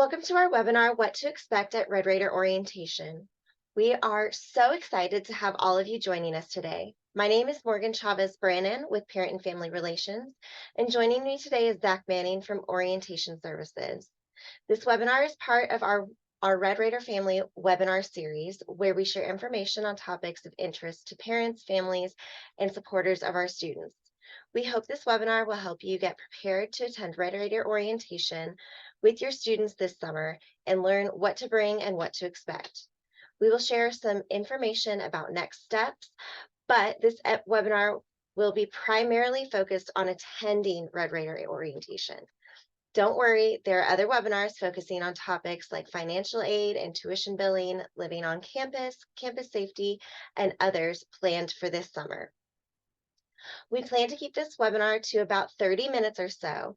Welcome to our webinar, What to Expect at Red Raider Orientation. We are so excited to have all of you joining us today. My name is Morgan Chavez Brannon with Parent and Family Relations, and joining me today is Zach Manning from Orientation Services. This webinar is part of our Red Raider Family webinar series, where we share information on topics of interest to parents, families, and supporters of our students. We hope this webinar will help you get prepared to attend Red Raider Orientation with your students this summer and learn what to bring and what to expect. We will share some information about next steps, but this webinar will be primarily focused on attending Red Raider Orientation. Don't worry, there are other webinars focusing on topics like financial aid and tuition billing, living on campus, campus safety, and others planned for this summer. We plan to keep this webinar to about 30 minutes or so.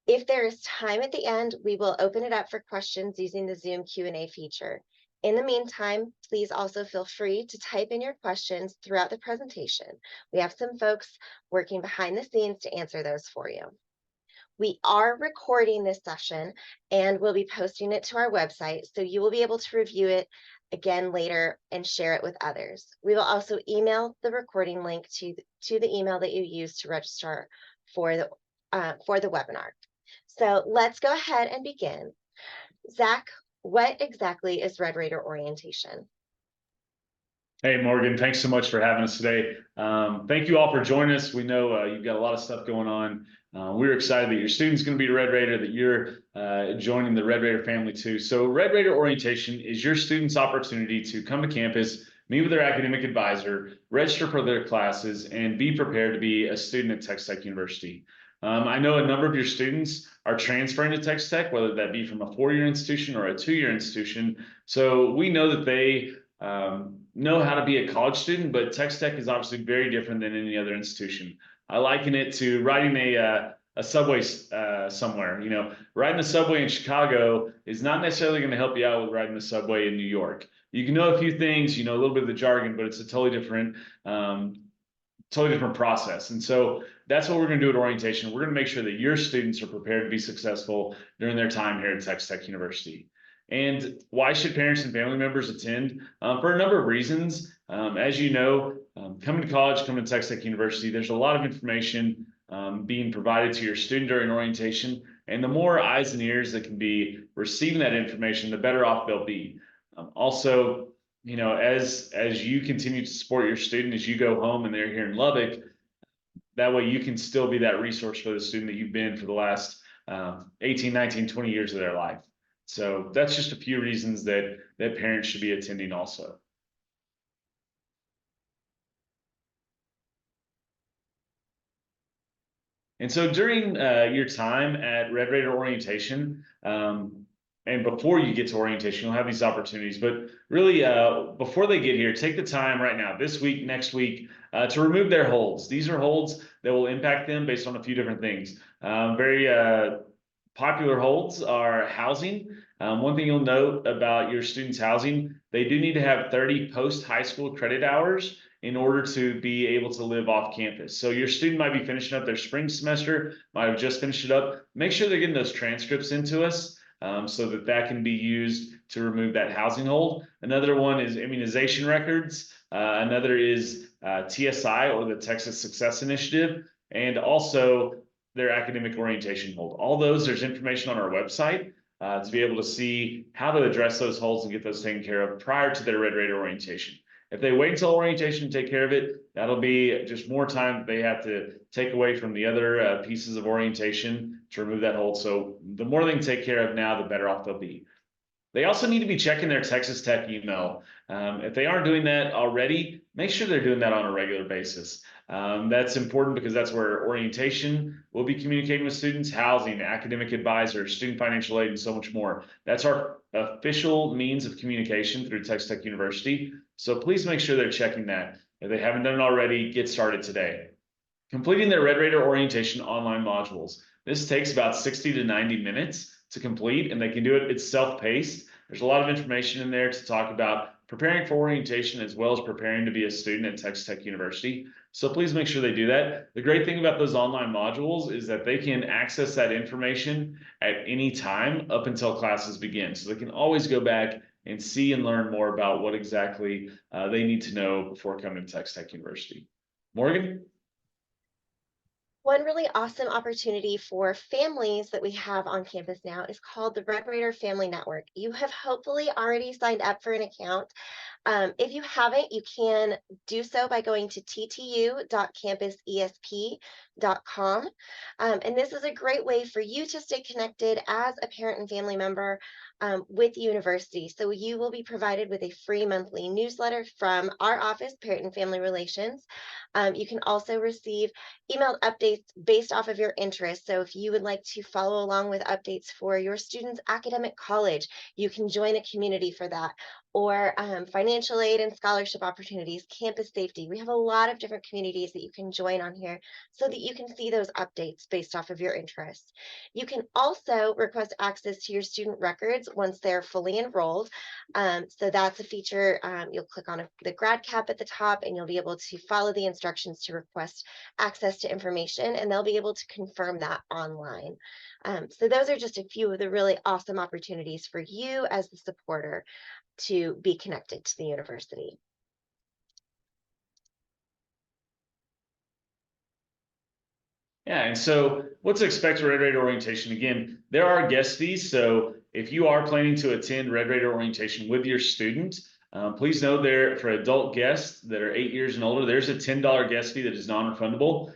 If there is time at the end, we will open it up for questions using the Zoom Q&A feature. In the meantime, please also feel free to type in your questions throughout the presentation. We have some folks working behind the scenes to answer those for you. We are recording this session and we'll be posting it to our website, so you will be able to review it again later and share it with others. We will also email the recording link to the email that you used to register for the webinar. So let's go ahead and begin. Zach, what exactly is Red Raider Orientation? Hey, Morgan, thanks so much for having us today. Thank you all for joining us. We know you've got a lot of stuff going on. We're excited that your student's going to be a Red Raider, that you're joining the Red Raider family too. So Red Raider Orientation is your student's opportunity to come to campus, meet with their academic advisor, register for their classes, and be prepared to be a student at Texas Tech University. I know a number of your students are transferring to Texas Tech, whether that be from a four-year institution or a two-year institution. So we know that they know how to be a college student, but Texas Tech is obviously very different than any other institution. I liken it to riding a subway somewhere. You know, riding the subway in Chicago is not necessarily going to help you out with riding the subway in New York. You can know a few things, you know, a little bit of the jargon, but it's a totally different process. And so that's what we're going to do at orientation. We're going to make sure that your students are prepared to be successful during their time here at Texas Tech University. And why should parents and family members attend? For a number of reasons. As you know, coming to college, coming to Texas Tech University, there's a lot of information being provided to your student during orientation. And the more eyes and ears that can be receiving that information, the better off they'll be. Also, you know, as you continue to support your student as you go home and they're here in Lubbock, that way you can still be that resource for the student that you've been for the last 18, 19, 20 years of their life. So that's just a few reasons that parents should be attending also. And so during your time at Red Raider Orientation, and before you get to orientation, you'll have these opportunities. But really, before they get here, take the time right now, this week, next week, to remove their holds. These are holds that will impact them based on a few different things. Very popular holds are housing. One thing you'll note about your students' housing, they do need to have 30 post-high school credit hours in order to be able to live off campus. So your student might be finishing up their spring semester, might have just finished it up. Make sure they're getting those transcripts into us so that can be used to remove that housing hold. Another one is immunization records. Another is TSI, or the Texas Success Initiative, and also their academic orientation hold. All those, there's information on our website to be able to see how to address those holds and get those taken care of prior to their Red Raider orientation. If they wait until orientation to take care of it, that'll be just more time that they have to take away from the other pieces of orientation to remove that hold. So the more they can take care of now, the better off they'll be. They also need to be checking their Texas Tech email. If they aren't doing that already, make sure they're doing that on a regular basis. That's important because that's where orientation will be communicating with students, housing, academic advisors, student financial aid, and so much more. That's our official means of communication through Texas Tech University. So please make sure they're checking that. If they haven't done it already, get started today. Completing their Red Raider orientation online modules. This takes about 60 to 90 minutes to complete, and they can do it. It's self-paced. There's a lot of information in there to talk about preparing for orientation as well as preparing to be a student at Texas Tech University. So please make sure they do that. The great thing about those online modules is that they can access that information at any time up until classes begin. So they can always go back and see and learn more about what exactly they need to know before coming to Texas Tech University. Morgan? One really awesome opportunity for families that we have on campus now is called the Red Raider Family Network. You have hopefully already signed up for an account. If you haven't, you can do so by going to ttu.campusesp.com. And this is a great way for you to stay connected as a parent and family member with the university. So you will be provided with a free monthly newsletter from our office, Parent and Family Relations. You can also receive emailed updates based off of your interests. So if you would like to follow along with updates for your student's academic college, you can join a community for that, or financial aid and scholarship opportunities, campus safety. We have a lot of different communities that you can join on here so that you can see those updates based off of your interests. You can also request access to your student records once they're fully enrolled. So that's a feature. You'll click on the grad cap at the top and you'll be able to follow the instructions to request access to information, and they'll be able to confirm that online. So those are just a few of the really awesome opportunities for you as the supporter to be connected to the university. Yeah, and so what to expect at Red Raider orientation? Again, there are guest fees. So if you are planning to attend Red Raider orientation with your student, please know there for adult guests that are 8 years and older, there's a $10 guest fee that is non-refundable.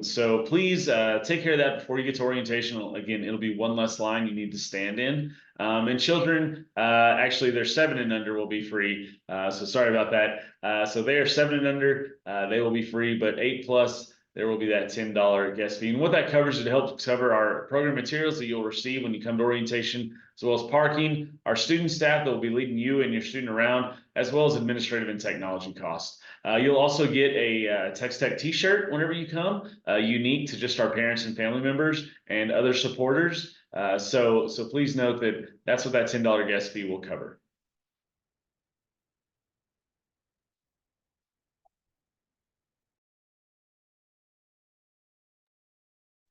So please take care of that before you get to orientation. Again, it'll be one less line you need to stand in. And children, actually, they're 7 and under will be free. So sorry about that. So they are 7 and under, they will be free, but 8+, there will be that $10 guest fee. And what that covers, it helps cover our program materials that you'll receive when you come to orientation, as well as parking, our student staff that will be leading you and your student around, as well as administrative and technology costs. You'll also get a Texas Tech t-shirt whenever you come, unique to just our parents and family members and other supporters. So please note that that's what that $10 guest fee will cover.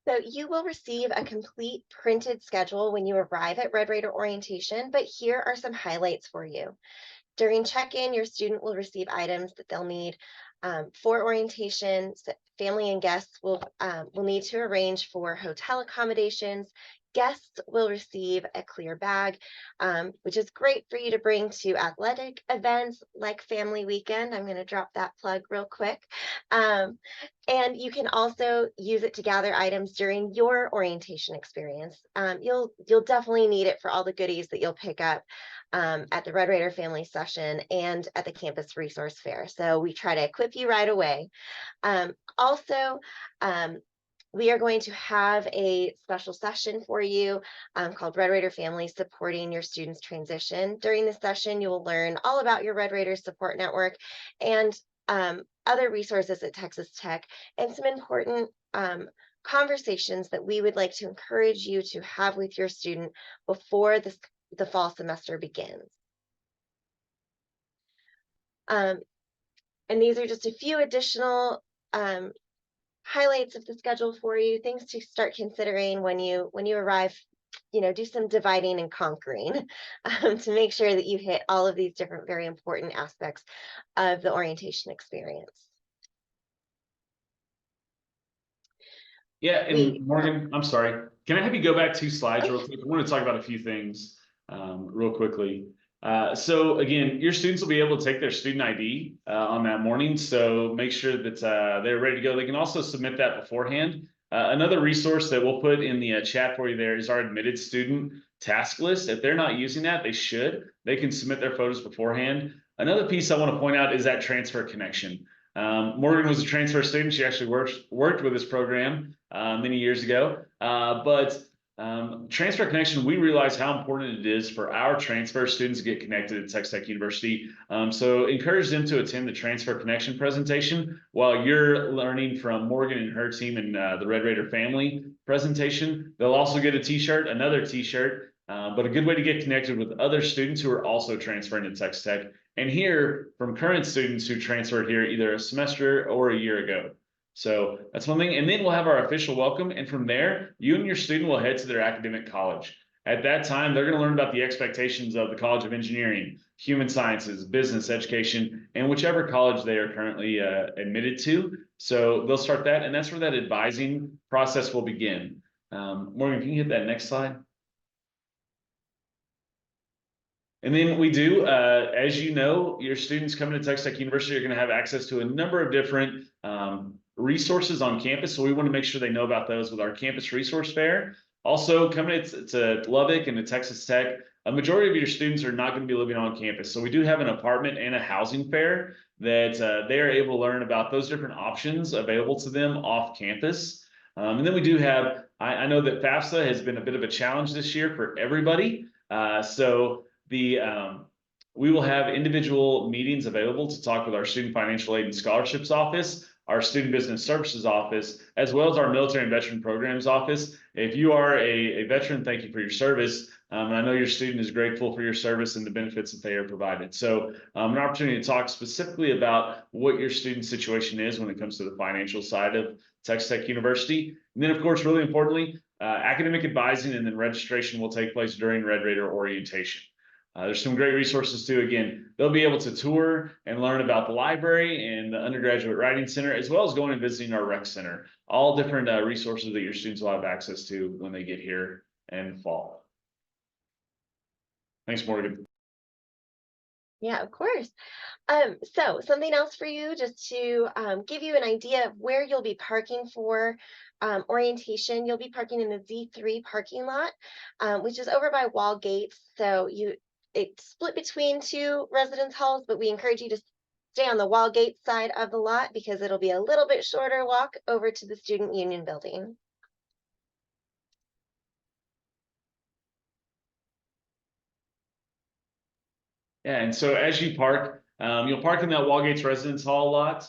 So you will receive a complete printed schedule when you arrive at Red Raider orientation, but here are some highlights for you. During check-in, your student will receive items that they'll need for orientation. So family and guests will need to arrange for hotel accommodations. Guests will receive a clear bag, which is great for you to bring to athletic events like Family Weekend. I'm going to drop that plug real quick. And you can also use it to gather items during your orientation experience. You'll definitely need it for all the goodies that you'll pick up at the Red Raider Family Session and at the Campus Resource Fair. So we try to equip you right away. Also, we are going to have a special session for you called Red Raider Family Supporting Your Students Transition. During this session, you will learn all about your Red Raider Support Network and other resources at Texas Tech, and some important conversations that we would like to encourage you to have with your student before the fall semester begins. And these are just a few additional highlights of the schedule for you, things to start considering when you arrive. Do some dividing and conquering to make sure that you hit all of these different very important aspects of the orientation experience. Yeah, and Morgan, I'm sorry. Can I have you go back 2 slides real quick? I want to talk about a few things real quickly. So again, your students will be able to take their student ID on that morning. So make sure that they're ready to go. They can also submit that beforehand. Another resource that we'll put in the chat for you there is our admitted student task list. If they're not using that, they should. They can submit their photos beforehand. Another piece I want to point out is that transfer connection. Morgan was a transfer student. She actually worked with this program many years ago. But Transfer Connection, we realize how important it is for our transfer students to get connected at Texas Tech University. So encourage them to attend the Transfer Connection presentation while you're learning from Morgan and her team and the Red Raider family presentation. They'll also get a t-shirt, another t-shirt but a good way to get connected with other students who are also transferring to Texas Tech and hear from current students who transferred here either a semester or a year ago. So that's one thing. And then we'll have our official welcome. And from there, you and your student will head to their academic college. At that time, they're going to learn about the expectations of the College of Engineering, Human Sciences, Business Education, and whichever college they are currently admitted to. So they'll start that, and that's where that advising process will begin. Morgan, can you hit that next slide? And then we do, as you know, your students coming to Texas Tech University are going to have access to a number of different resources on campus. So we want to make sure they know about those with our campus resource fair. Also, coming to Lubbock and to Texas Tech, a majority of your students are not going to be living on campus. So we do have an apartment and a housing fair that they are able to learn about those different options available to them off campus. And then we do have, I know that FAFSA has been a bit of a challenge this year for everybody. So we will have individual meetings available to talk with our Student Financial Aid and Scholarships Office, our Student Business Services Office, as well as our Military and Veteran Programs Office. If you are a veteran, thank you for your service. And I know your student is grateful for your service and the benefits that they are provided. So an opportunity to talk specifically about what your student situation is when it comes to the financial side of Texas Tech University. And then, of course, really importantly, academic advising and then registration will take place during Red Raider orientation. There's some great resources too. Again, they'll be able to tour and learn about the library and the undergraduate writing center, as well as going and visiting our rec center. All different resources that your students will have access to when they get here in the fall. Thanks, Morgan. Yeah, of course. So something else for you, just to give you an idea of where you'll be parking for orientation. You'll be parking in the Z3 parking lot, which is over by Wall Gates. So it's split between two residence halls, but we encourage you to stay on the Wall Gate side of the lot because it'll be a little bit shorter walk over to the Student Union building. Yeah, and so as you park, you'll park in that Wall Gates Residence Hall lot.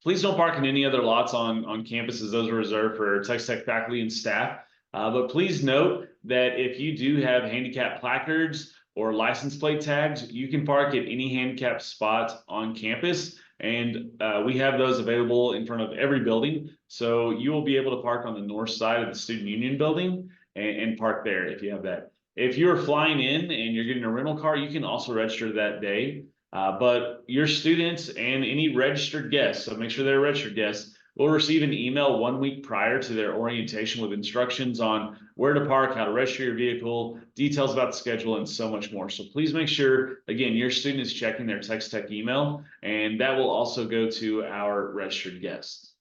Please don't park in any other lots on campus, as those are reserved for Texas Tech faculty and staff. But please note that if you do have handicap placards or license plate tags, you can park at any handicap spot on campus. And we have those available in front of every building. So you will be able to park on the north side of the Student Union building and park there if you have that. If you're flying in and you're getting a rental car, you can also register that day. But your students and any registered guests, so make sure they're registered guests, will receive an email 1 week prior to their orientation with instructions on where to park, how to register your vehicle, details about the schedule, and so much more. So please make sure, again, your student is checking their Texas Tech email, and that will also go to our registered guests.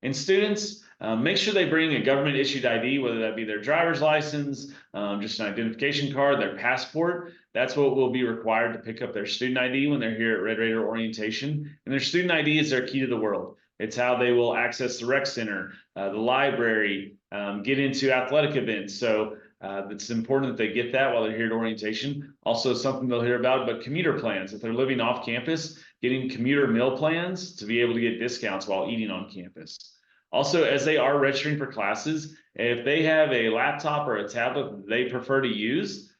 And students, make sure they bring a government issued ID, whether that be their driver's license, just an identification card, their passport. That's what will be required to pick up their student ID when they're here at Red Raider orientation. And their student ID is their key to the world. It's how they will access the rec center, the library, get into athletic events. So it's important that they get that while they're here at orientation. Also something they'll hear about, but commuter plans. If they're living off campus, getting commuter meal plans to be able to get discounts while eating on campus. Also, as they are registering for classes, if they have a laptop or a tablet that they prefer to use,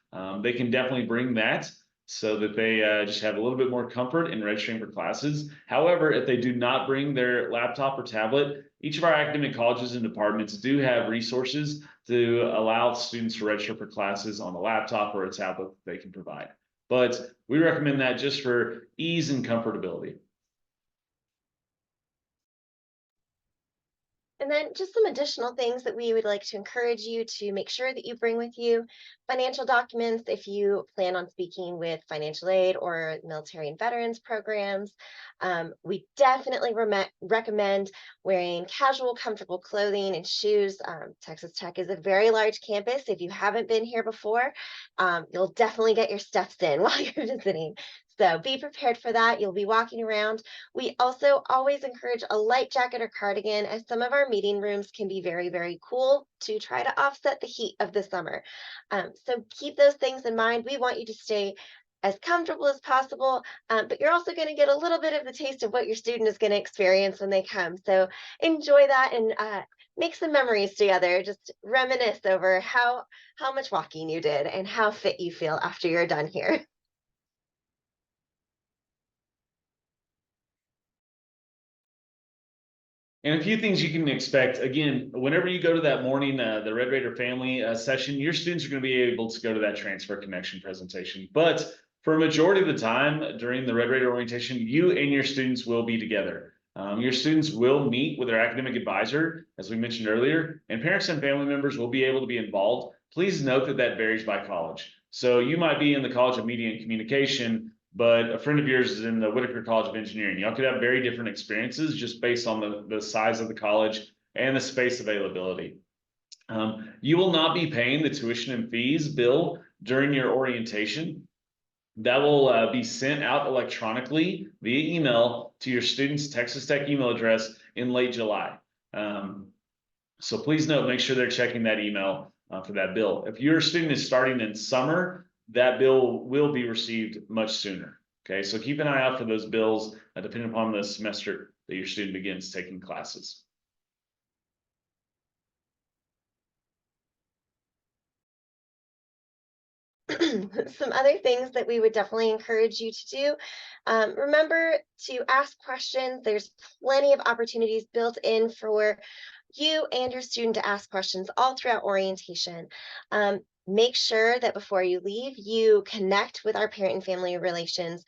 they can definitely bring that so that they just have a little bit more comfort in registering for classes. However, if they do not bring their laptop or tablet, each of our academic colleges and departments do have resources to allow students to register for classes on a laptop or a tablet that they can provide. But we recommend that just for ease and comfortability. And then just some additional things that we would like to encourage you to make sure that you bring with you. Financial documents, if you plan on speaking with financial aid or military and veterans programs. We definitely recommend wearing casual, comfortable clothing and shoes. Texas Tech is a very large campus. If you haven't been here before, you'll definitely get your steps in while you're visiting. So be prepared for that. You'll be walking around. We also always encourage a light jacket or cardigan, as some of our meeting rooms can be very, very cool, to try to offset the heat of the summer. So keep those things in mind. We want you to stay as comfortable as possible, but you're also going to get a little bit of the taste of what your student is going to experience when they come. So enjoy that and make some memories together. Just reminisce over how much walking you did and how fit you feel after you're done here. And a few things you can expect. Again, whenever you go to that morning, the Red Raider family session, your students are going to be able to go to that transfer connection presentation. But for a majority of the time during the Red Raider orientation, you and your students will be together. Your students will meet with their academic advisor, as we mentioned earlier, and parents and family members will be able to be involved. Please note that that varies by college. So you might be in the College of Media and Communication, but a friend of yours is in the Whitaker College of Engineering. Y'all could have very different experiences just based on the size of the college and the space availability. You will not be paying the tuition and fees bill during your orientation. That will be sent out electronically via email to your student's Texas Tech email address in late July. So please note, make sure they're checking that email for that bill. If your student is starting in summer, that bill will be received much sooner. Okay, so keep an eye out for those bills depending upon the semester that your student begins taking classes. Some other things that we would definitely encourage you to do. Remember to ask questions. There's plenty of opportunities built in for you and your student to ask questions all throughout orientation. Make sure that before you leave, you connect with our parent and family relations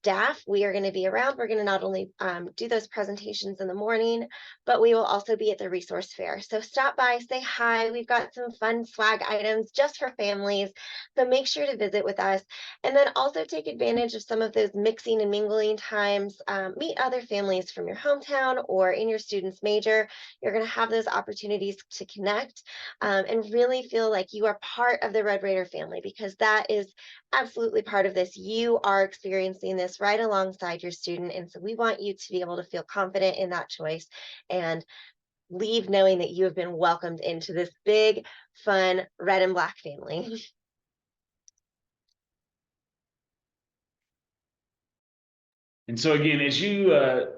staff. We are going to be around. We're going to not only do those presentations in the morning, but we will also be at the resource fair. So stop by, say hi. We've got some fun swag items just for families. So make sure to visit with us. And then also take advantage of some of those mixing and mingling times. Meet other families from your hometown or in your student's major. You're going to have those opportunities to connect and really feel like you are part of the Red Raider family, because that is absolutely part of this. You are experiencing this right alongside your student. And so we want you to be able to feel confident in that choice and leave knowing that you have been welcomed into this big, fun red and black family. And so again, as you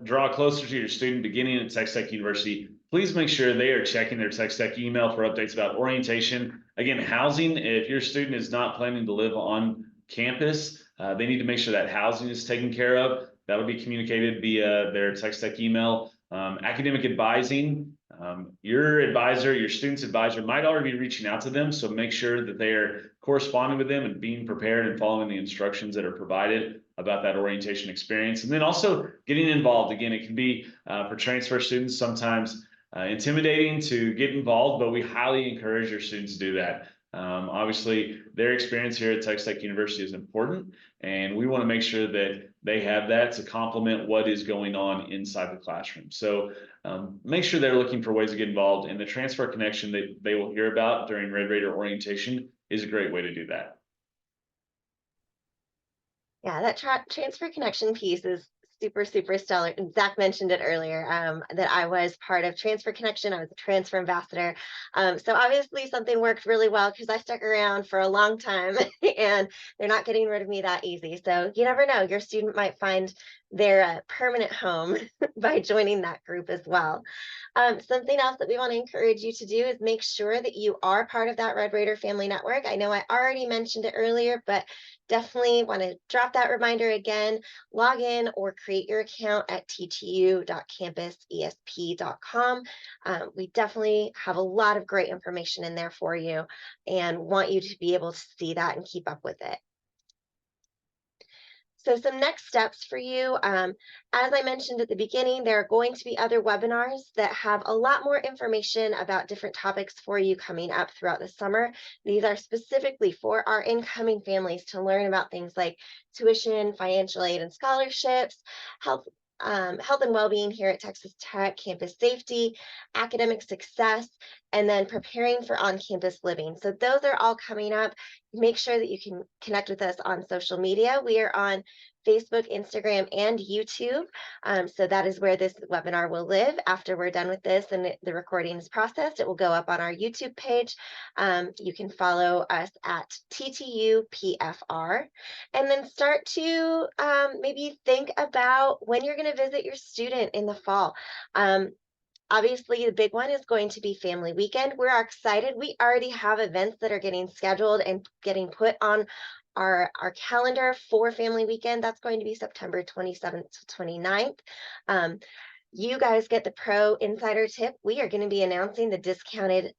draw closer to your student beginning at Texas Tech University, please make sure they are checking their Texas Tech email for updates about orientation. Again, housing, if your student is not planning to live on campus, they need to make sure that housing is taken care of. That'll be communicated via their Texas Tech email. Academic advising, your advisor, your student's advisor might already be reaching out to them. So make sure that they are corresponding with them and being prepared and following the instructions that are provided about that orientation experience. And then also getting involved. Again, it can be for transfer students sometimes intimidating to get involved, but we highly encourage your students to do that. Obviously, their experience here at Texas Tech University is important, and we want to make sure that they have that to complement what is going on inside the classroom. So make sure they're looking for ways to get involved, and the transfer connection that they will hear about during Red Raider orientation is a great way to do that. Yeah, that transfer connection piece is super, super stellar. And Zach mentioned it earlier that I was part of Transfer Connection. I was a transfer ambassador. So obviously something worked really well because I stuck around for a long time and they're not getting rid of me that easy. So you never know, your student might find their permanent home by joining that group as well. Something else that we want to encourage you to do is make sure that you are part of that Red Raider Family Network. I know I already mentioned it earlier, but definitely want to drop that reminder again. Log in or create your account at ttu.campusesp.com. We definitely have a lot of great information in there for you and want you to be able to see that and keep up with it. So some next steps for you, as I mentioned at the beginning, there are going to be other webinars that have a lot more information about different topics for you coming up throughout the summer. These are specifically for our incoming families to learn about things like tuition, financial aid and scholarships, health health and well-being here at Texas Tech, campus safety, academic success, and then preparing for on-campus living. So those are all coming up. Make sure that you can connect with us on social media. We are on Facebook, Instagram, and YouTube. So that is where this webinar will live after we're done with this and the recording is processed. It will go up on our YouTube page. You can follow us at TTUPFR and then start to maybe think about when you're going to visit your student in the fall. Obviously, the big one is going to be Family Weekend. We're excited. We already have events that are getting scheduled and getting put on our calendar for Family Weekend. That's going to be September 27th to 29th. You guys get the pro insider tip. We are going to be announcing the discounted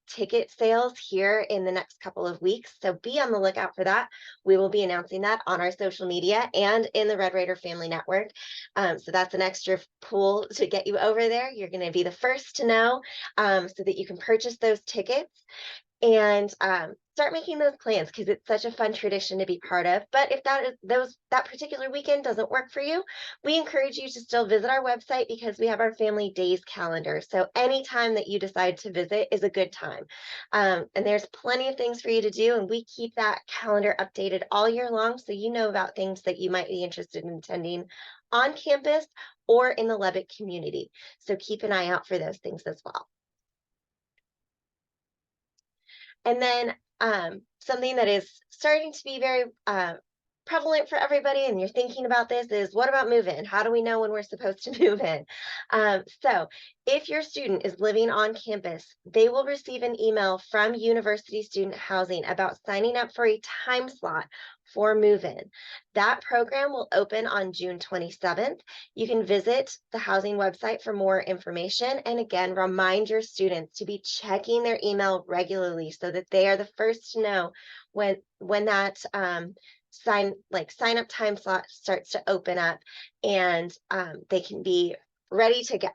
ticket sales here in the next couple of weeks. So be on the lookout for that. We will be announcing that on our social media and in the Red Raider Family Network. So that's an extra pull to get you over there. You're going to be the first to know so that you can purchase those tickets and start making those plans because it's such a fun tradition to be part of. But if that particular weekend doesn't work for you, we encourage you to still visit our website because we have our family days calendar. So anytime that you decide to visit is a good time. And there's plenty of things for you to do, and we keep that calendar updated all year long so you know about things that you might be interested in attending on campus or in the Lubbock community. So keep an eye out for those things as well. And then something that is starting to be very prevalent for everybody, and you're thinking about this, is what about move in? How do we know when we're supposed to move in? So if your student is living on campus, they will receive an email from University Student Housing about signing up for a time slot for move in. That program will open on June 27th. You can visit the housing website for more information. And again, remind your students to be checking their email regularly so that they are the first to know when that sign up time slot starts to open up, and they can be ready to go.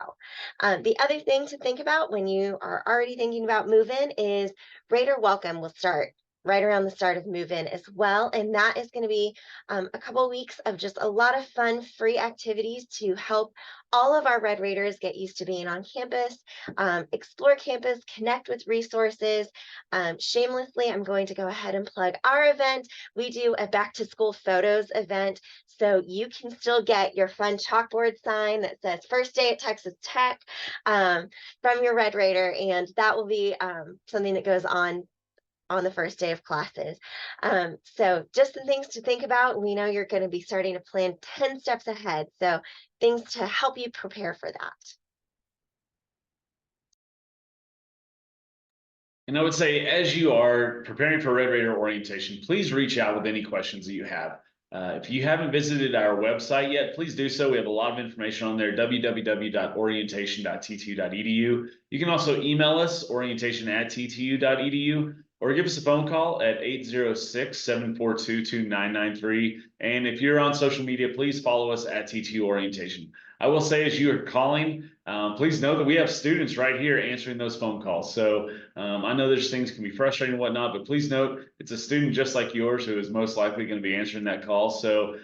The other thing to think about when you are already thinking about move in is Raider Welcome will start right around the start of move in as well. And that is going to be a couple of weeks of just a lot of fun free activities to help all of our Red Raiders get used to being on campus, explore campus, connect with resources. Shamelessly, I'm going to go ahead and plug our event. We do a back to school photos event. So you can still get your fun chalkboard sign that says first day at Texas Tech from your Red Raider. And that will be something that goes on the first day of classes. So just some things to think about. We know you're going to be starting to plan 10 steps ahead. So things to help you prepare for that. And I would say, as you are preparing for Red Raider orientation, please reach out with any questions that you have. If you haven't visited our website yet, please do so. We have a lot of information on there, www.orientation.ttu.edu. You can also email us, orientation@ttu.edu, or give us a phone call at 806-742-2993. And if you're on social media, please follow us at TTU Orientation. I will say, as you are calling, please know that we have students right here answering those phone calls. So I know there's things can be frustrating and whatnot, but please note it's a student just like yours who is most likely going to be answering that call. So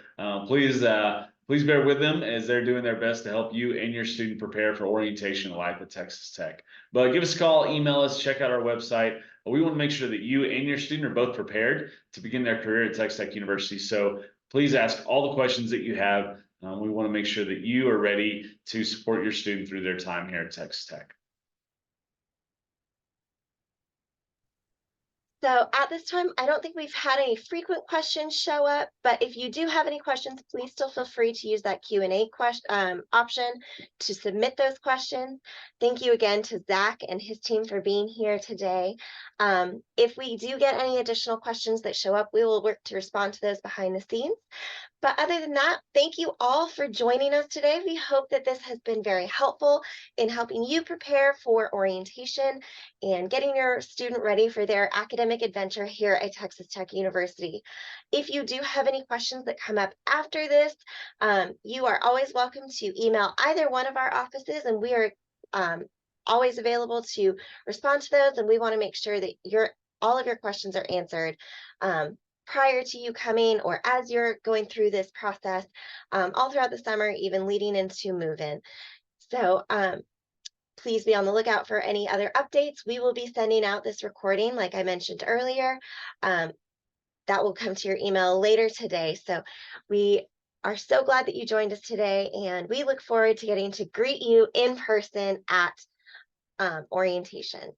please bear with them as they're doing their best to help you and your student prepare for orientation life at Texas Tech. But give us a call, email us, check out our website. We want to make sure that you and your student are both prepared to begin their career at Texas Tech University. So please ask all the questions that you have. We want to make sure that you are ready to support your student through their time here at Texas Tech. So at this time, I don't think we've had any frequent questions show up, but if you do have any questions, please still feel free to use that Q&A option to submit those questions. Thank you again to Zach and his team for being here today. If we do get any additional questions that show up, we will work to respond to those behind the scenes. But other than that, thank you all for joining us today. We hope that this has been very helpful in helping you prepare for orientation and getting your student ready for their academic adventure here at Texas Tech University. If you do have any questions that come up after this, you are always welcome to email either one of our offices, and we are always available to respond to those. And we want to make sure that all of your questions are answered prior to you coming or as you're going through this process all throughout the summer, even leading into move-in. So please be on the lookout for any other updates. We will be sending out this recording, like I mentioned earlier. That will come to your email later today. So we are so glad that you joined us today, and we look forward to getting to greet you in person at orientation.